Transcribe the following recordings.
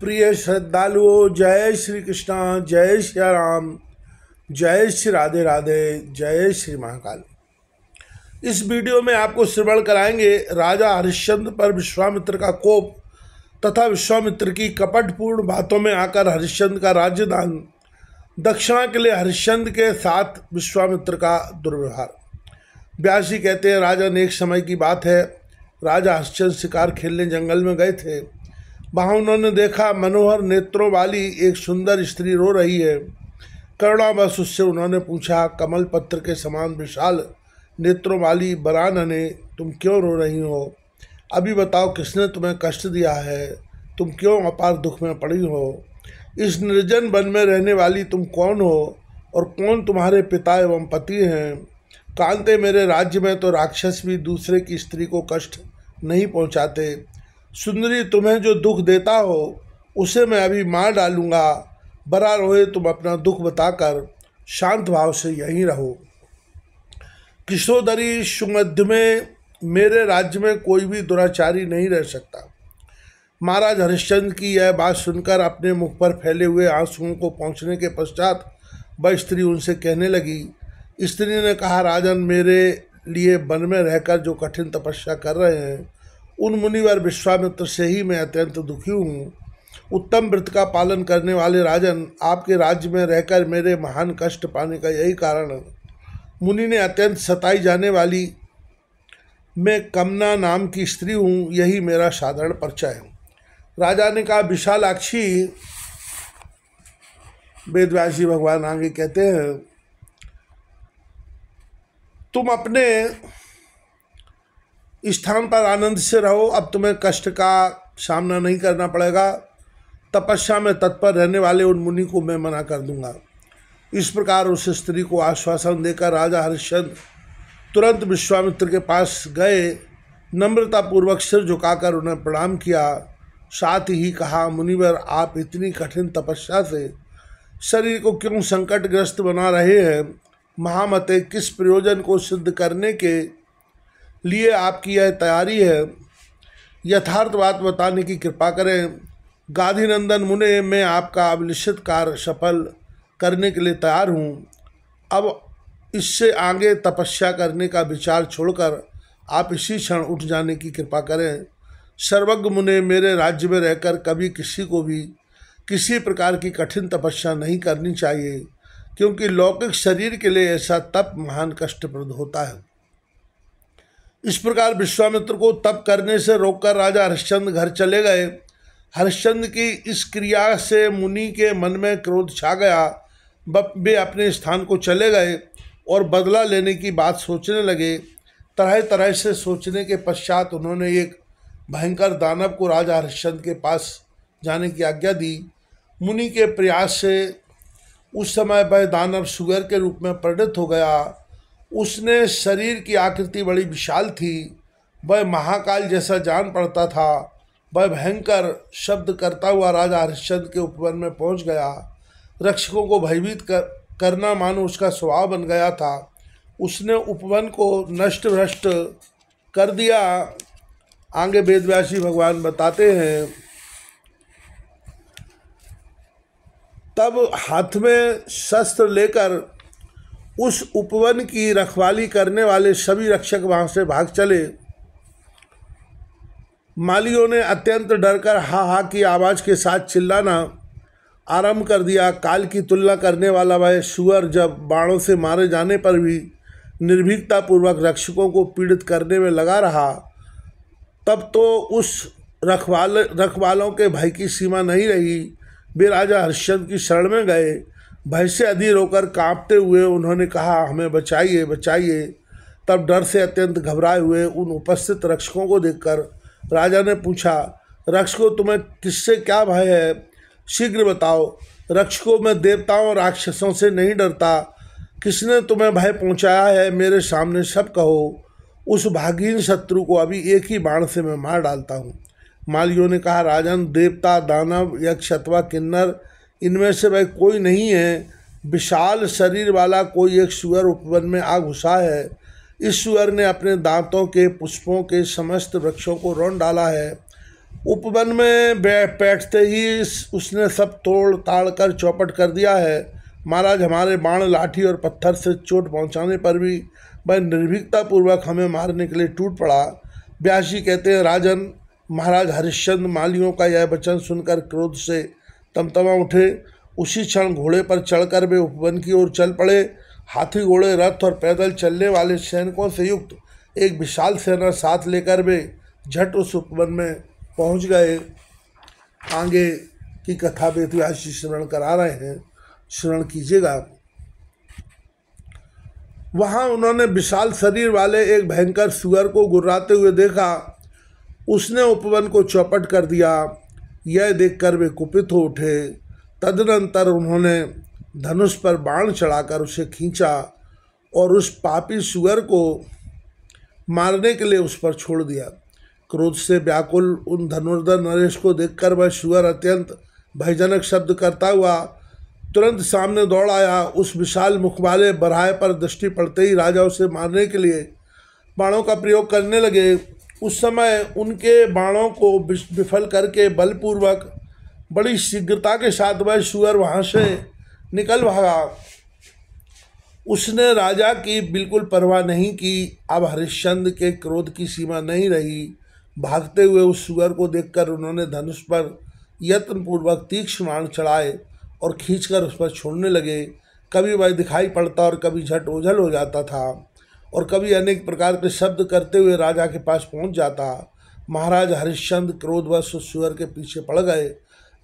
प्रिय श्रद्धालुओं, जय श्री कृष्णा, जय श्री राम, जय श्री राधे राधे, जय श्री महाकाल। इस वीडियो में आपको श्रवण कराएंगे राजा हरिश्चंद्र पर विश्वामित्र का कोप तथा विश्वामित्र की कपटपूर्ण बातों में आकर हरिश्चंद्र का राज्यदान, दक्षिणा के लिए हरिश्चंद्र के साथ विश्वामित्र का दुर्व्यवहार। व्यासी कहते हैं, राजा ने एक समय की बात है, राजा हरिश्चंद्र शिकार खेलने जंगल में गए थे। वहाँ उन्होंने देखा मनोहर नेत्रों वाली एक सुंदर स्त्री रो रही है। करुणावश उससे उन्होंने पूछा, कमल पत्र के समान विशाल नेत्रों वाली बरानने, तुम क्यों रो रही हो? अभी बताओ, किसने तुम्हें कष्ट दिया है? तुम क्यों अपार दुख में पड़ी हो? इस निर्जन वन में रहने वाली तुम कौन हो और कौन तुम्हारे पिता एवं पति हैं? कांते, मेरे राज्य में तो राक्षस भी दूसरे की स्त्री को कष्ट नहीं पहुंचाते। सुंदरी, तुम्हें जो दुख देता हो उसे मैं अभी मार डालूंगा। बरा रोए, तुम अपना दुख बताकर शांत भाव से यहीं रहो। किशोदरी सुमध्य में मेरे राज्य में कोई भी दुराचारी नहीं रह सकता। महाराज हरिश्चंद्र की यह बात सुनकर अपने मुख पर फैले हुए आंसुओं को पोंछने के पश्चात वह स्त्री उनसे कहने लगी। स्त्री ने कहा, राजन, मेरे लिए वन में रहकर जो कठिन तपस्या कर रहे हैं उन मुनिवर विश्वामित्र से ही मैं अत्यंत दुखी हूँ। उत्तम व्रत का पालन करने वाले राजन, आपके राज्य में रहकर मेरे महान कष्ट पाने का यही कारण है। मुनि ने अत्यंत सताई जाने वाली मैं कमना नाम की स्त्री हूँ, यही मेरा साधारण परिचय है। राजा ने कहा, विशालाक्षी, वेदव्यासी भगवान आगे कहते हैं, तुम अपने स्थान पर आनंद से रहो, अब तुम्हें कष्ट का सामना नहीं करना पड़ेगा। तपस्या में तत्पर रहने वाले उन मुनि को मैं मना कर दूंगा। इस प्रकार उस स्त्री को आश्वासन देकर राजा हरिश्चंद्र तुरंत विश्वामित्र के पास गए। नम्रतापूर्वक सिर झुकाकर उन्हें प्रणाम किया। साथ ही कहा, मुनिवर, आप इतनी कठिन तपस्या से शरीर को क्यों संकटग्रस्त बना रहे हैं? महामते, किस प्रयोजन को सिद्ध करने के लिए आपकी यह तैयारी है? यथार्थ बात बताने की कृपा करें। गाधिनंदन मुने, मैं आपका अभिलषित कार्य सफल करने के लिए तैयार हूँ। अब इससे आगे तपस्या करने का विचार छोड़कर आप इसी क्षण उठ जाने की कृपा करें। सर्वज्ञ मुने, मेरे राज्य में रहकर कभी किसी को भी किसी प्रकार की कठिन तपस्या नहीं करनी चाहिए, क्योंकि लौकिक शरीर के लिए ऐसा तप महान कष्टप्रद होता है। इस प्रकार विश्वामित्र को तप करने से रोककर राजा हरिश्चंद्र घर चले गए। हरिश्चंद्र की इस क्रिया से मुनि के मन में क्रोध छा गया। वे अपने स्थान को चले गए और बदला लेने की बात सोचने लगे। तरह तरह से सोचने के पश्चात उन्होंने एक भयंकर दानव को राजा हरिश्चंद्र के पास जाने की आज्ञा दी। मुनि के प्रयास से उस समय वह दानव सुगर के रूप में परिणत हो गया। उसने शरीर की आकृति बड़ी विशाल थी। वह महाकाल जैसा जान पड़ता था। वह भयंकर शब्द करता हुआ राजा हरिश्चंद्र के उपवन में पहुंच गया। रक्षकों को भयभीत करना मानो उसका स्वभाव बन गया था। उसने उपवन को नष्ट भ्रष्ट कर दिया। आगे वेदव्यासी भगवान बताते हैं, तब हाथ में शस्त्र लेकर उस उपवन की रखवाली करने वाले सभी रक्षक वहाँ से भाग चले। मालियों ने अत्यंत डरकर हा हा की आवाज़ के साथ चिल्लाना आरंभ कर दिया। काल की तुलना करने वाला वह सुअर जब बाणों से मारे जाने पर भी निर्भीकतापूर्वक रक्षकों को पीड़ित करने में लगा रहा, तब तो उस रखवालों के भय की सीमा नहीं रही। वे राजा हरिश्चंद्र की शरण में गए। भय से अधीर होकर कांपते हुए उन्होंने कहा, हमें बचाइए, बचाइए। तब डर से अत्यंत घबराए हुए उन उपस्थित रक्षकों को देखकर राजा ने पूछा, रक्षकों, तुम्हें किससे क्या भय है? शीघ्र बताओ। रक्षकों, मैं देवताओं और राक्षसों से नहीं डरता। किसने तुम्हें भय पहुंचाया है? मेरे सामने सब कहो। उस भागीन शत्रु को अभी एक ही बाण से मैं मार डालता हूँ। मालियों ने कहा, राजन, देवता, दानव, यक्ष अथवा किन्नर, इनमें से वह कोई नहीं है। विशाल शरीर वाला कोई एक सुअर उपवन में आ घुसा है। इस सुअर ने अपने दांतों के पुष्पों के समस्त वृक्षों को रौंद डाला है। उपवन में बैठते ही उसने सब तोड़ ताड़ कर चौपट कर दिया है। महाराज, हमारे बाण, लाठी और पत्थर से चोट पहुंचाने पर भी वह निर्भीकता पूर्वक हमें मारने के लिए टूट पड़ा। व्यास जी कहते हैं, राजन, महाराज हरिश्चंद्र मालियों का यह वचन सुनकर क्रोध से तमतमा उठे। उसी क्षण घोड़े पर चढ़कर वे उपवन की ओर चल पड़े। हाथी, घोड़े, रथ और पैदल चलने वाले सैनिकों से युक्त एक विशाल सेना साथ लेकर वे झट उस उपवन में पहुंच गए। आगे की कथा वेदव्यास जी श्रवण करा रहे हैं, श्रवण कीजिएगा। वहां उन्होंने विशाल शरीर वाले एक भयंकर सुअर को गुर्राते हुए देखा। उसने उपवन को चौपट कर दिया। यह देखकर वे कुपित हो उठे। तदनंतर उन्होंने धनुष पर बाण चढ़ाकर उसे खींचा और उस पापी सुअर को मारने के लिए उस पर छोड़ दिया। क्रोध से व्याकुल उन धनुर्धर नरेश को देखकर वह सुअर अत्यंत भयजनक शब्द करता हुआ तुरंत सामने दौड़ आया। उस विशाल मुख वाले बराह पर दृष्टि पड़ते ही राजा उसे मारने के लिए बाणों का प्रयोग करने लगे। उस समय उनके बाणों को विफल करके बलपूर्वक बड़ी शीघ्रता के साथ वह सुअर वहाँ से निकल भागा। उसने राजा की बिल्कुल परवाह नहीं की। अब हरिश्चंद्र के क्रोध की सीमा नहीं रही। भागते हुए उस सुअर को देखकर उन्होंने धनुष पर यत्नपूर्वक तीक्ष्ण बाण चढ़ाए और खींचकर उस पर छोड़ने लगे। कभी वह दिखाई पड़ता और कभी झट ओझल हो जाता था और कभी अनेक प्रकार के शब्द करते हुए राजा के पास पहुंच जाता। महाराज हरिश्चंद्र क्रोधवश उस सुअर के पीछे पड़ गए।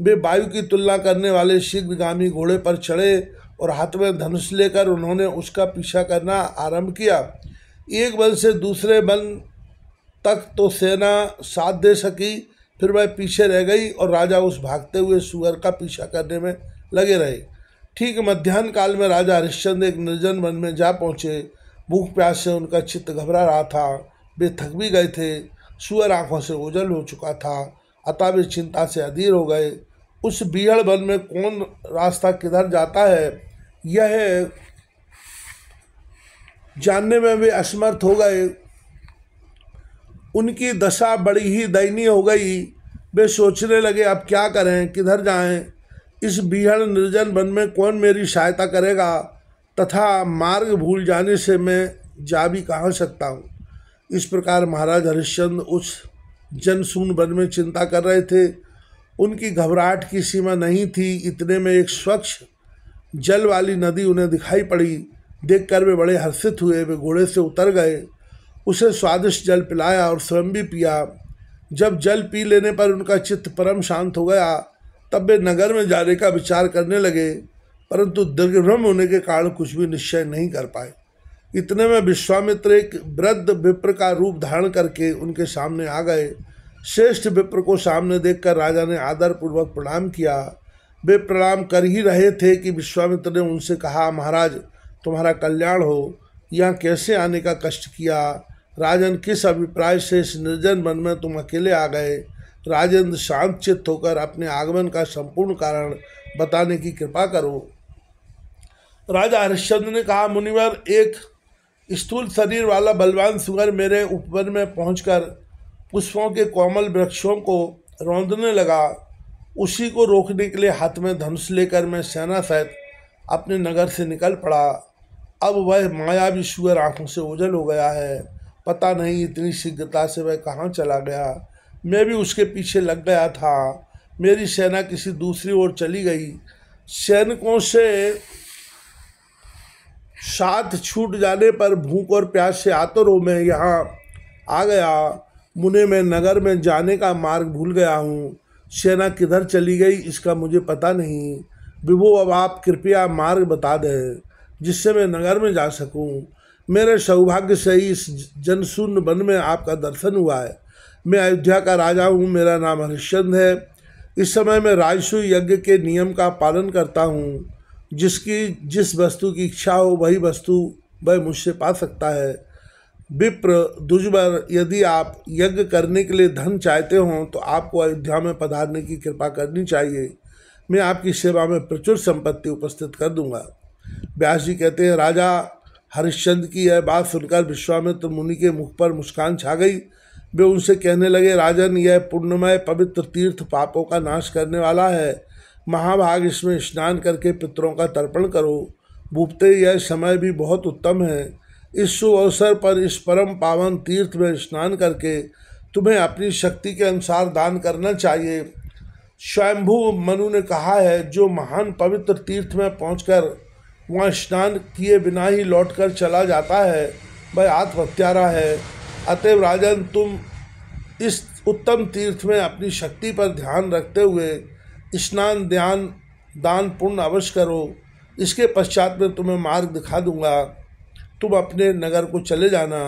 वे वायु की तुलना करने वाले शीघ्रगामी घोड़े पर चढ़े और हाथ में धनुष लेकर उन्होंने उसका पीछा करना आरंभ किया। एक बल से दूसरे बल तक तो सेना साथ दे सकी, फिर वह पीछे रह गई और राजा उस भागते हुए सुअर का पीछा करने में लगे रहे। ठीक मध्याह्न काल में राजा हरिश्चंद्र एक निर्जन वन में जा पहुँचे। भूख प्यास से उनका चित्त घबरा रहा था। वे थक भी गए थे। सुअर आँखों से ओझल हो चुका था, अतः वे चिंता से अधीर हो गए। उस बीहड़ वन में कौन रास्ता किधर जाता है, यह जानने में वे असमर्थ हो गए। उनकी दशा बड़ी ही दयनीय हो गई। वे सोचने लगे, अब क्या करें, किधर जाएं? इस बीहड़ निर्जन वन में कौन मेरी सहायता करेगा तथा मार्ग भूल जाने से मैं जा भी कहाँ सकता हूँ। इस प्रकार महाराज हरिश्चंद्र उस जनशून्य वन में चिंता कर रहे थे। उनकी घबराहट की सीमा नहीं थी। इतने में एक स्वच्छ जल वाली नदी उन्हें दिखाई पड़ी। देखकर वे बड़े हर्षित हुए। वे घोड़े से उतर गए, उसे स्वादिष्ट जल पिलाया और स्वयं भी पिया। जब जल पी लेने पर उनका चित्त परम शांत हो गया, तब वे नगर में जाने का विचार करने लगे, परंतु दीर्घभ्रम होने के कारण कुछ भी निश्चय नहीं कर पाए। इतने में विश्वामित्र एक वृद्ध विप्र का रूप धारण करके उनके सामने आ गए। श्रेष्ठ विप्र को सामने देखकर राजा ने आदरपूर्वक प्रणाम किया। वे प्रणाम कर ही रहे थे कि विश्वामित्र ने उनसे कहा, महाराज तुम्हारा कल्याण हो, यहाँ कैसे आने का कष्ट किया? राजन, किस अभिप्राय से इस निर्जन वन में तुम अकेले आ गए? राजेंद्र, शांत चित्त होकर अपने आगमन का संपूर्ण कारण बताने की कृपा करो। राजा हरिश्चंद्र ने कहा, मुनिवर, एक स्थूल शरीर वाला बलवान सुअर मेरे उपवन में पहुंचकर पुष्पों के कोमल वृक्षों को रौंदने लगा। उसी को रोकने के लिए हाथ में धनुष लेकर मैं सेना सहित अपने नगर से निकल पड़ा। अब वह मायावी सुअर आंखों से ओझल हो गया है। पता नहीं इतनी शीघ्रता से वह कहाँ चला गया। मैं भी उसके पीछे लग गया था। मेरी सेना किसी दूसरी ओर चली गई। सैनिकों से साथ छूट जाने पर भूख और प्यास से आतुर हो मैं यहाँ आ गया। मुने मैं नगर में जाने का मार्ग भूल गया हूँ। सेना किधर चली गई इसका मुझे पता नहीं। विभो, अब आप कृपया मार्ग बता दें जिससे मैं नगर में जा सकूं। मेरे सौभाग्य से ही इस जनशून्य वन में आपका दर्शन हुआ है। मैं अयोध्या का राजा हूं। मेरा नाम हरिश्चंद्र है। इस समय मैं राजसूय यज्ञ के नियम का पालन करता हूं। जिस वस्तु की इच्छा हो वही वस्तु वह मुझसे पा सकता है। विप्र, दुर्जबर, यदि आप यज्ञ करने के लिए धन चाहते हों तो आपको अयोध्या में पधारने की कृपा करनी चाहिए। मैं आपकी सेवा में प्रचुर संपत्ति उपस्थित कर दूंगा। व्यास जी कहते हैं, राजा हरिश्चंद्र की यह बात सुनकर विश्वामित्र मुनि के मुख पर मुस्कान छा गई। वे उनसे कहने लगे, राजन, यह पुण्यमय पवित्र तीर्थ पापों का नाश करने वाला है। महाभाग, इसमें स्नान करके पितरों का तर्पण करो। भूपते, यह समय भी बहुत उत्तम है। इस शुभ अवसर पर इस परम पावन तीर्थ में स्नान करके तुम्हें अपनी शक्ति के अनुसार दान करना चाहिए। स्वयंभू मनु ने कहा है, जो महान पवित्र तीर्थ में पहुंचकर वहाँ स्नान किए बिना ही लौटकर चला जाता है, वह आत्महत्यारा है। अतएव राजन, तुम इस उत्तम तीर्थ में अपनी शक्ति पर ध्यान रखते हुए स्नान, ध्यान, दान पुण्य अवश्य करो। इसके पश्चात में तुम्हें मार्ग दिखा दूंगा, तुम अपने नगर को चले जाना।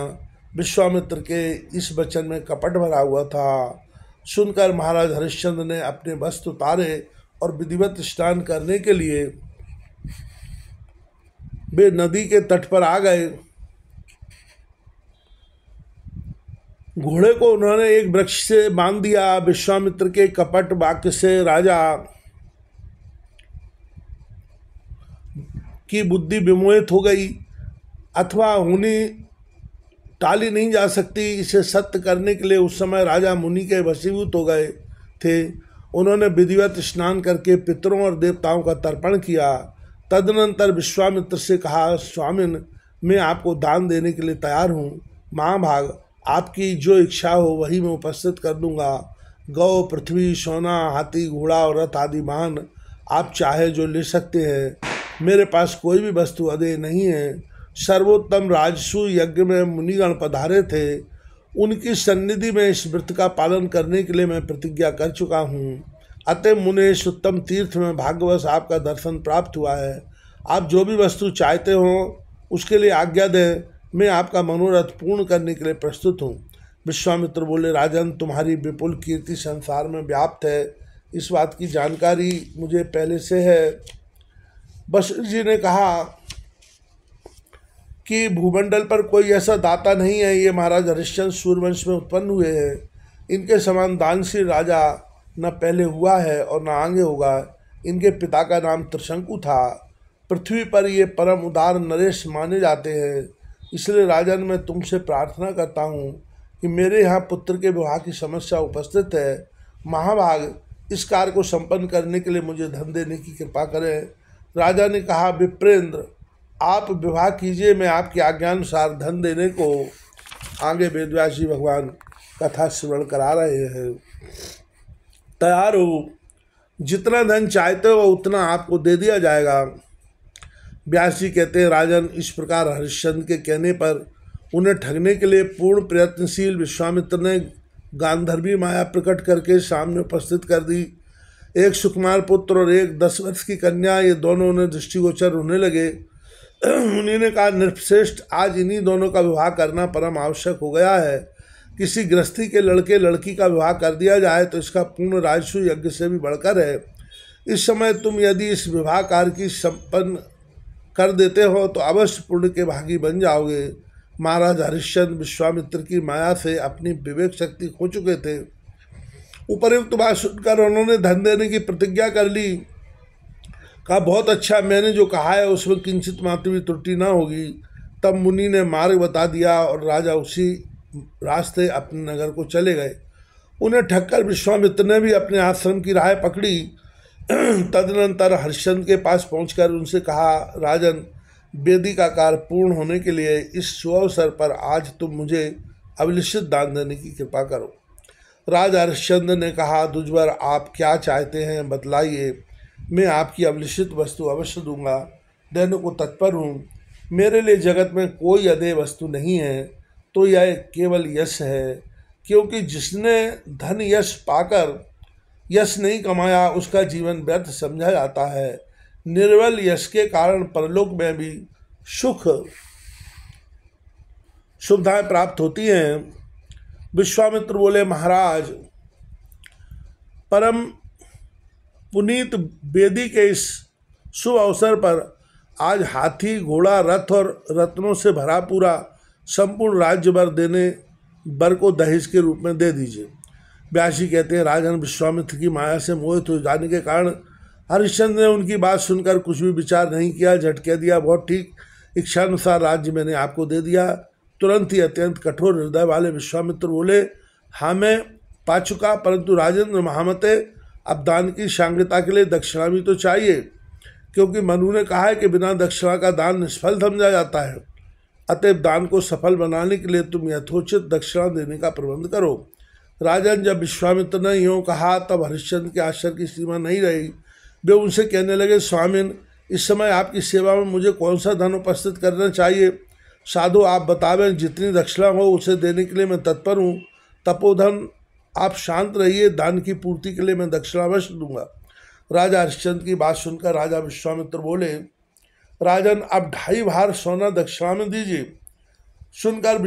विश्वामित्र के इस वचन में कपट भरा हुआ था। सुनकर महाराज हरिश्चंद्र ने अपने वस्त्र उतारे और विधिवत स्नान करने के लिए वे नदी के तट पर आ गए। घोड़े को उन्होंने एक वृक्ष से बांध दिया। विश्वामित्र के कपट वाक्य से राजा की बुद्धि विमोहित हो गई, अथवा होनी टाली नहीं जा सकती। इसे सत्य करने के लिए उस समय राजा मुनि के वशीभूत हो गए थे। उन्होंने विधिवत स्नान करके पितरों और देवताओं का तर्पण किया। तदनंतर विश्वामित्र से कहा, स्वामिन, मैं आपको दान देने के लिए तैयार हूँ। महाभाग, आपकी जो इच्छा हो वही मैं उपस्थित कर दूंगा। गौ, पृथ्वी, सोना, हाथी, घोड़ा और रथ आदि वाहन आप चाहे जो ले सकते हैं। मेरे पास कोई भी वस्तु अदेय नहीं है। सर्वोत्तम राजसू यज्ञ में मुनिगण पधारे थे, उनकी सन्निधि में इस व्रत का पालन करने के लिए मैं प्रतिज्ञा कर चुका हूँ। अतः मुने, इस उत्तम तीर्थ में भाग्यवश आपका दर्शन प्राप्त हुआ है। आप जो भी वस्तु चाहते हो उसके लिए आज्ञा दें, मैं आपका मनोरथ पूर्ण करने के लिए प्रस्तुत हूँ। विश्वामित्र बोले, राजन, तुम्हारी विपुल कीर्ति संसार में व्याप्त है, इस बात की जानकारी मुझे पहले से है। वशिष्ठ जी ने कहा कि भूमंडल पर कोई ऐसा दाता नहीं है। ये महाराज हरिश्चंद्र सूर्यवंश में उत्पन्न हुए हैं। इनके समान दानशील राजा न पहले हुआ है और न आगे होगा। इनके पिता का नाम त्रिशंकु था। पृथ्वी पर ये परम उदार नरेश माने जाते हैं। इसलिए राजन, मैं तुमसे प्रार्थना करता हूँ कि मेरे यहाँ पुत्र के विवाह की समस्या उपस्थित है। महाभाग, इस कार्य को संपन्न करने के लिए मुझे धन देने की कृपा करें। राजा ने कहा, विप्रेंद्र, आप विवाह कीजिए, मैं आपकी आज्ञानुसार धन देने को। आगे वेदव्यास जी भगवान कथा श्रवण करा रहे हैं। तैयार हो, जितना धन चाहते हो उतना आपको दे दिया जाएगा। व्यास जी कहते हैं, राजन, इस प्रकार हरिश्चंद्र के कहने पर उन्हें ठगने के लिए पूर्ण प्रयत्नशील विश्वामित्र ने गांधर्वी माया प्रकट करके सामने उपस्थित कर दी। एक सुकुमार पुत्र और एक 10 वर्ष की कन्या, ये दोनों उन्हें दृष्टिगोचर होने लगे। उन्होंने कहा, नृपश्रेष्ठ, आज इन्हीं दोनों का विवाह करना परम आवश्यक हो गया है। किसी गृहस्थी के लड़के लड़की का विवाह कर दिया जाए तो इसका पूर्ण राजसू यज्ञ से भी बढ़कर है। इस समय तुम यदि इस विवाह कार्य की संपन्न कर देते हो तो अवश्य पुण्य के भागी बन जाओगे। महाराज हरिश्चंद्र विश्वामित्र की माया से अपनी विवेक शक्ति खो चुके थे। उपयुक्त बात सुनकर उन्होंने धन देने की प्रतिज्ञा कर ली। कहा, बहुत अच्छा, मैंने जो कहा है उसमें किंचित मात्र भी त्रुटि न होगी। तब मुनि ने मार्ग बता दिया और राजा उसी रास्ते अपने नगर को चले गए। उन्हें ठगकर विश्वामित्र ने भी अपने आश्रम की राह पकड़ी। तदनंतर हरिश्चंद्र के पास पहुंचकर उनसे कहा, राजन, वेदी का कार्य पूर्ण होने के लिए इस सुअवसर पर आज तुम मुझे अभिलषित दान देने की कृपा करो। राजा हरिश्चंद्र ने कहा, दुज्वर, आप क्या चाहते हैं बतलाइए, मैं आपकी अभिलषित वस्तु अवश्य दूंगा। देने को तत्पर हूँ। मेरे लिए जगत में कोई अदेय वस्तु नहीं है, तो यह केवल यश है, क्योंकि जिसने धन यश पाकर यश नहीं कमाया उसका जीवन व्यर्थ समझा जाता है। निर्बल यश के कारण परलोक में भी सुविधाएं प्राप्त होती हैं। विश्वामित्र बोले, महाराज, परम पुनीत वेदी के इस शुभ अवसर पर आज हाथी, घोड़ा, रथ और रत्नों से भरा पूरा संपूर्ण राज्य वर को दहेज के रूप में दे दीजिए। व्यास जी कहते हैं, राजन, विश्वामित्र की माया से मोहित हो जाने के कारण हरिश्चंद्र ने उनकी बात सुनकर कुछ भी विचार नहीं किया, झट कह दिया, बहुत ठीक, इच्छानुसार राज्य मैंने आपको दे दिया। तुरंत ही अत्यंत कठोर हृदय वाले विश्वामित्र बोले, हाँ मैं पा चुका, परंतु राजेंद्र महामते अब दान की सांगता के लिए दक्षिणा भी तो चाहिए, क्योंकि मनु ने कहा है कि बिना दक्षिणा का दान निष्फल समझा जाता है। अतएव दान को सफल बनाने के लिए तुम यथोचित दक्षिणा देने का प्रबंध करो। राजन, जब विश्वामित्र ने यूँ कहा तब हरिश्चंद्र के आश्चर्य की सीमा नहीं रही। वे उनसे कहने लगे, स्वामिन, इस समय आपकी सेवा में मुझे कौन सा धन उपस्थित करना चाहिए? साधु आप बतावें, जितनी दक्षिणा हो उसे देने के लिए मैं तत्पर हूँ। तपोधन, आप शांत रहिए, दान की पूर्ति के लिए मैं दक्षिणा अवश्य दूंगा। राजा हरिश्चंद्र की बात सुनकर राजा विश्वामित्र बोले, राजन, अब 2.5 भार सोना दक्षिणा में दीजिए। सुनकर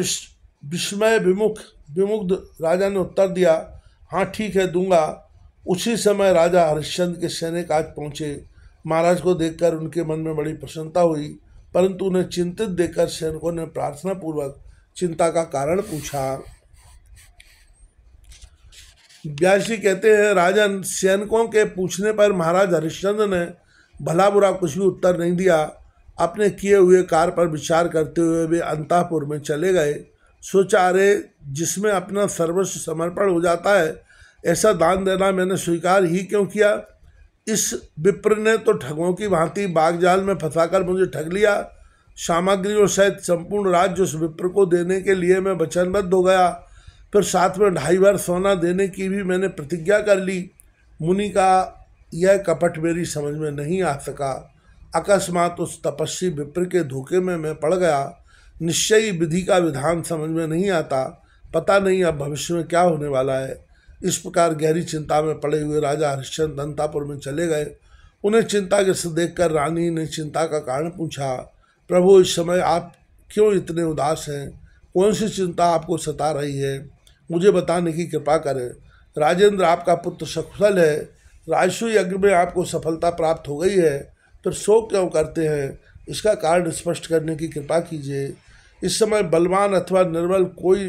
विस्मय विमुग्ध राजा ने उत्तर दिया, हाँ ठीक है, दूंगा। उसी समय राजा हरिश्चंद्र के सैनिक आज पहुंचे। महाराज को देखकर उनके मन में बड़ी प्रसन्नता हुई, परंतु उन्हें चिंतित देखकर सैनिकों ने प्रार्थना पूर्वक चिंता का कारण पूछा। व्यास जी कहते हैं, राजन, सैनिकों के पूछने पर महाराज हरिश्चंद्र ने भला बुरा कुछ भी उत्तर नहीं दिया। अपने किए हुए कार्य पर विचार करते हुए वे अंतःपुर में चले गए। सोचा, अरे जिसमें अपना सर्वस्व समर्पण हो जाता है, ऐसा दान देना मैंने स्वीकार ही क्यों किया? इस विप्र ने तो ठगों की भांति बागजाल में फंसाकर मुझे ठग लिया। सामग्रियों सहित संपूर्ण राज्य उस विप्र को देने के लिए मैं वचनबद्ध हो गया। फिर साथ में 2.5 बार सोना देने की भी मैंने प्रतिज्ञा कर ली। मुनि का यह कपट मेरी समझ में नहीं आ सका। अकस्मात उस तपस्वी विप्र के धोखे में मैं पड़ गया। निश्चयी विधि का विधान समझ में नहीं आता। पता नहीं अब भविष्य में क्या होने वाला है। इस प्रकार गहरी चिंता में पड़े हुए राजा हरिश्चंद्र अंतापुर में चले गए। उन्हें चिंताग्रस्त देखकर रानी ने चिंता का कारण पूछा। प्रभु, इस समय आप क्यों इतने उदास हैं? कौन सी चिंता आपको सता रही है? मुझे बताने की कृपा करें। राजेंद्र, आपका पुत्र सकुशल है। राजसू यज्ञ में आपको सफलता प्राप्त हो गई है, फिर शोक क्यों करते हैं? इसका कारण स्पष्ट करने की कृपा कीजिए। इस समय बलवान अथवा निर्बल कोई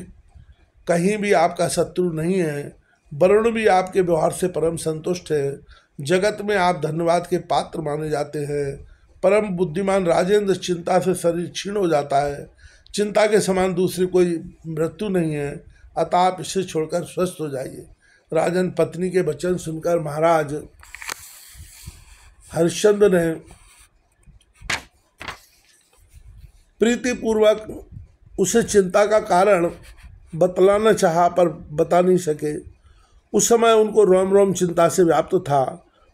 कहीं भी आपका शत्रु नहीं है। वरुण भी आपके व्यवहार से परम संतुष्ट है। जगत में आप धन्यवाद के पात्र माने जाते हैं। परम बुद्धिमान राजेंद्र, चिंता से शरीर क्षीण हो जाता है। चिंता के समान दूसरी कोई मृत्यु नहीं है, अतः आप इसे छोड़कर स्वस्थ हो जाइए। राजन, पत्नी के वचन सुनकर महाराज हरिश्चंद्र ने प्रीतिपूर्वक उसे चिंता का कारण बतलाना चाहा, पर बता नहीं सके। उस समय उनको रोम रोम चिंता से व्याप्त था।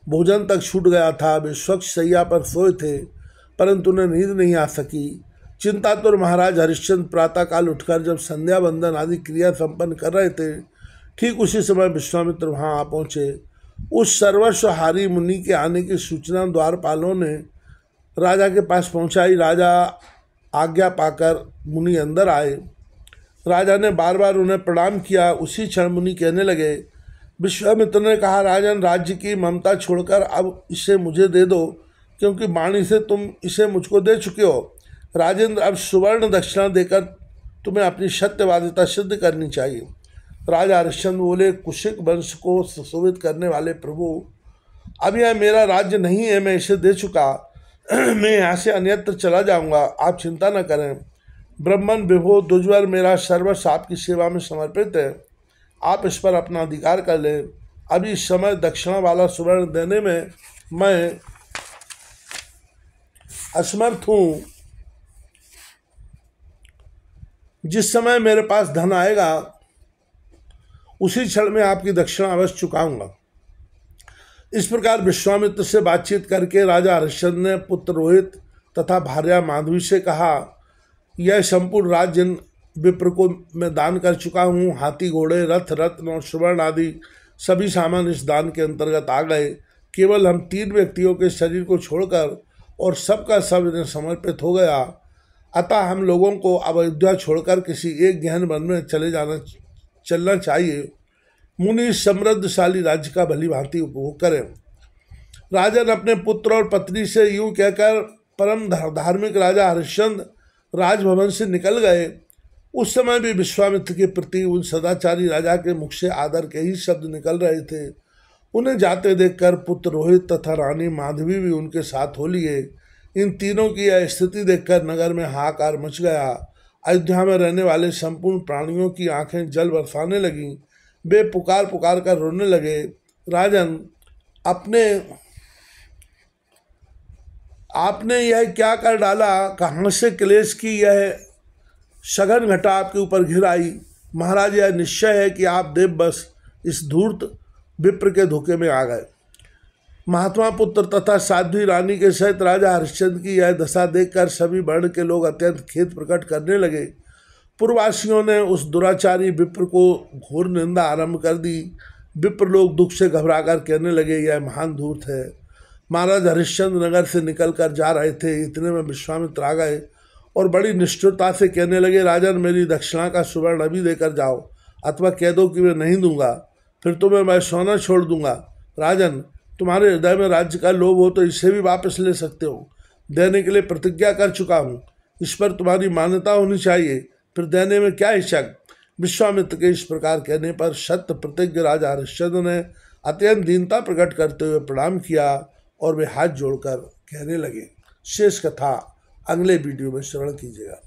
भोजन तक छूट गया था। वे स्वच्छ शैया पर सोए थे, परंतु उन्हें नींद नहीं आ सकी। चिंतातुर महाराज हरिश्चंद्र प्रातःकाल उठकर जब संध्या बंदन आदि क्रिया संपन्न कर रहे थे, ठीक उसी समय विश्वामित्र वहाँ आ पहुँचे। उस सर्वस्वहारी मुनि के आने की सूचना द्वारपालों ने राजा के पास पहुँचाई। राजा आज्ञा पाकर मुनि अंदर आए। राजा ने बार बार उन्हें प्रणाम किया। उसी क्षण मुनि कहने लगे। विश्वामित्र ने कहा, राजन, राज्य की ममता छोड़कर अब इसे मुझे दे दो, क्योंकि वाणी से तुम इसे मुझको दे चुके हो। राजेंद्र, अब सुवर्ण दक्षिणा देकर तुम्हें अपनी सत्यवादिता सिद्ध करनी चाहिए। राजा हरिश्चंद्र बोले, कुशिक वंश को सुशोभित करने वाले प्रभु, अब यह मेरा राज्य नहीं है, मैं इसे दे चुका। मैं यहाँ से अन्यत्र चला जाऊँगा, आप चिंता न करें। ब्रह्मन विभो दुज्वर, मेरा सर्वस्व आपकी सेवा में समर्पित है। आप इस पर अपना अधिकार कर लें। अभी इस समय दक्षिणा वाला सुवर्ण देने में मैं असमर्थ हूँ। जिस समय मेरे पास धन आएगा उसी क्षण में आपकी दक्षिणा अवश्य चुकाऊंगा। इस प्रकार विश्वामित्र से बातचीत करके राजा हरिश्चंद्र ने पुत्र रोहित तथा भार्या माधवी से कहा, यह संपूर्ण राज्य विप्र को मैं दान कर चुका हूँ। हाथी, घोड़े, रथ, रत्न और सुवर्ण आदि सभी सामान इस दान के अंतर्गत आ गए। केवल हम 3 व्यक्तियों के शरीर को छोड़कर और सबका सब इन्हें समर्पित हो गया। अतः हम लोगों को अयोध्या छोड़कर किसी एक गहन वन में चलना चाहिए। मुनि समृद्धशाली राज्य का भली भांति उपभोग करें। राजन अपने पुत्र और पत्नी से यूं कहकर परम धार्मिक राजा हरिश्चंद्र राजभवन से निकल गए। उस समय भी विश्वामित्र के प्रति उन सदाचारी राजा के मुख से आदर के ही शब्द निकल रहे थे। उन्हें जाते देखकर पुत्र रोहित तथा रानी माधवी भी उनके साथ हो लिए। इन तीनों की यह स्थिति देखकर नगर में हाहाकार मच गया। अयोध्या में रहने वाले संपूर्ण प्राणियों की आंखें जल बरसाने लगीं। वे पुकार पुकार कर रोने लगे, राजन आपने यह क्या कर डाला? कहाँ से क्लेश की यह सघन घटा आपके ऊपर घिर आई? महाराज, यह निश्चय है कि आप देव बस इस धूर्त विप्र के धोखे में आ गए। महात्मा पुत्र तथा साध्वी रानी के सहित राजा हरिश्चंद्र की यह दशा देखकर सभी वर्ण के लोग अत्यंत खेद प्रकट करने लगे। पूर्ववासियों ने उस दुराचारी विप्र को घोर निंदा आरंभ कर दी। विप्र लोग दुख से घबराकर कहने लगे, यह महान धूर्त है। महाराज हरिश्चंद्र नगर से निकलकर जा रहे थे, इतने में विश्वामित्र आ गए और बड़ी निष्ठुरता से कहने लगे, राजन, मेरी दक्षिणा का सुवर्ण अभी देकर जाओ, अथवा कह दो कि मैं नहीं दूंगा, फिर तुम्हें मैं सोना छोड़ दूंगा। राजन, तुम्हारे हृदय में राज्य का लोभ हो तो इसे भी वापस ले सकते हो। देने के लिए प्रतिज्ञा कर चुका हूँ, इस पर तुम्हारी मान्यता होनी चाहिए, फिर देने में क्या हिचक। विश्वामित्र के इस प्रकार कहने पर सत्य प्रतिज्ञ राजा हरिश्चंद्र ने अत्यंत दीनता प्रकट करते हुए प्रणाम किया और वे हाथ जोड़कर कहने लगे। शेष कथा अगले वीडियो में श्रवण कीजिएगा।